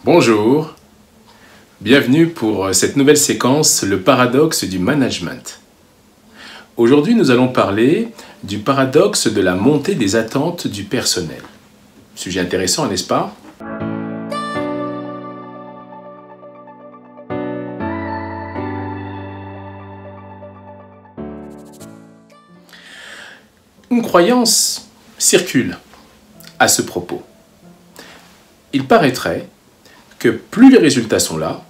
Bonjour, bienvenue pour cette nouvelle séquence, le paradoxe du management. Aujourd'hui, nous allons parler du paradoxe de la montée des attentes du personnel. Sujet intéressant, n'est-ce pas? Une croyance circule à ce propos. Il paraîtrait que plus les résultats sont là,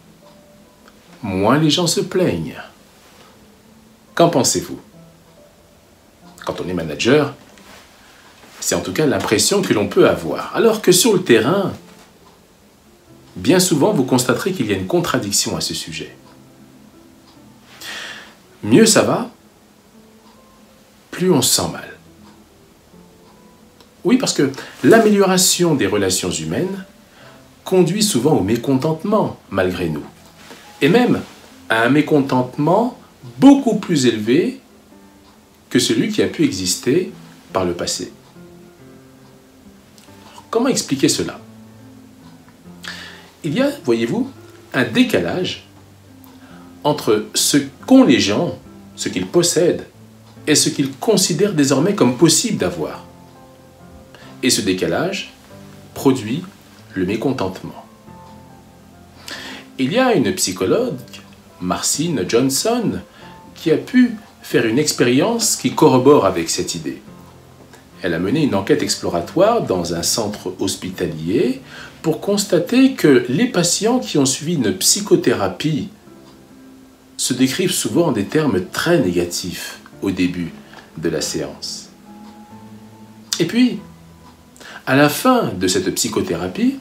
moins les gens se plaignent. Qu'en pensez-vous? Quand on est manager, c'est en tout cas l'impression que l'on peut avoir. Alors que sur le terrain, bien souvent, vous constaterez qu'il y a une contradiction à ce sujet. Mieux ça va, plus on se sent mal. Oui, parce que l'amélioration des relations humaines conduit souvent au mécontentement, malgré nous. Et même à un mécontentement beaucoup plus élevé que celui qui a pu exister par le passé. Comment expliquer cela? Il y a, voyez-vous, un décalage entre ce qu'ont les gens, ce qu'ils possèdent, et ce qu'ils considèrent désormais comme possible d'avoir. Et ce décalage produit le mécontentement. Il y a une psychologue, Marcine Johnson, qui a pu faire une expérience qui corrobore avec cette idée. Elle a mené une enquête exploratoire dans un centre hospitalier pour constater que les patients qui ont suivi une psychothérapie se décrivent souvent en des termes très négatifs au début de la séance. Et puis, à la fin de cette psychothérapie,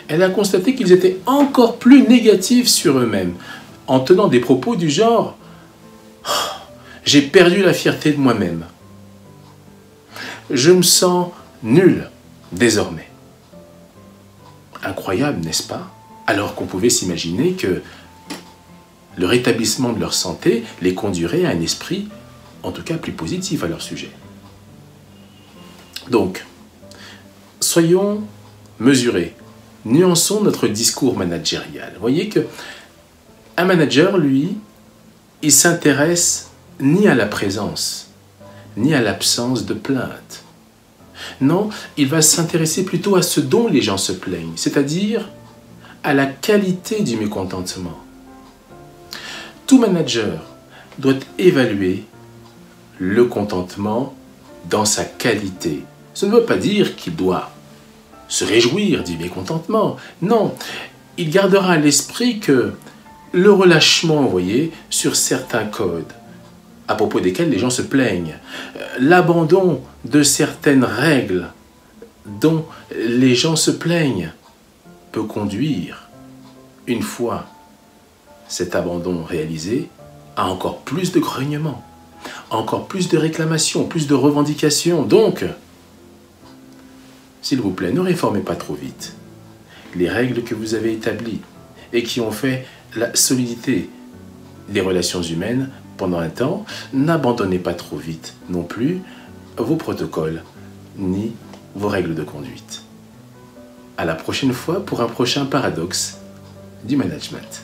elle a constaté qu'ils étaient encore plus négatifs sur eux-mêmes, en tenant des propos du genre « J'ai perdu la fierté de moi-même. Je me sens nul désormais. » Incroyable, n'est-ce pas? Alors qu'on pouvait s'imaginer que le rétablissement de leur santé les conduirait à un esprit, en tout cas plus positif à leur sujet. Donc, soyons mesurés, nuançons notre discours managérial. Voyez que un manager, lui, il s'intéresse ni à la présence, ni à l'absence de plainte. Non, il va s'intéresser plutôt à ce dont les gens se plaignent, c'est-à-dire à la qualité du mécontentement. Tout manager doit évaluer le contentement dans sa qualité. Ça ne veut pas dire qu'il doit se réjouir du mécontentement. Non, il gardera à l'esprit que le relâchement, vous voyez, sur certains codes, à propos desquels les gens se plaignent, l'abandon de certaines règles dont les gens se plaignent, peut conduire, une fois cet abandon réalisé, à encore plus de grognements, encore plus de réclamations, plus de revendications. Donc, s'il vous plaît, ne réformez pas trop vite les règles que vous avez établies et qui ont fait la solidité des relations humaines pendant un temps. N'abandonnez pas trop vite non plus vos protocoles ni vos règles de conduite. À la prochaine fois pour un prochain paradoxe du management.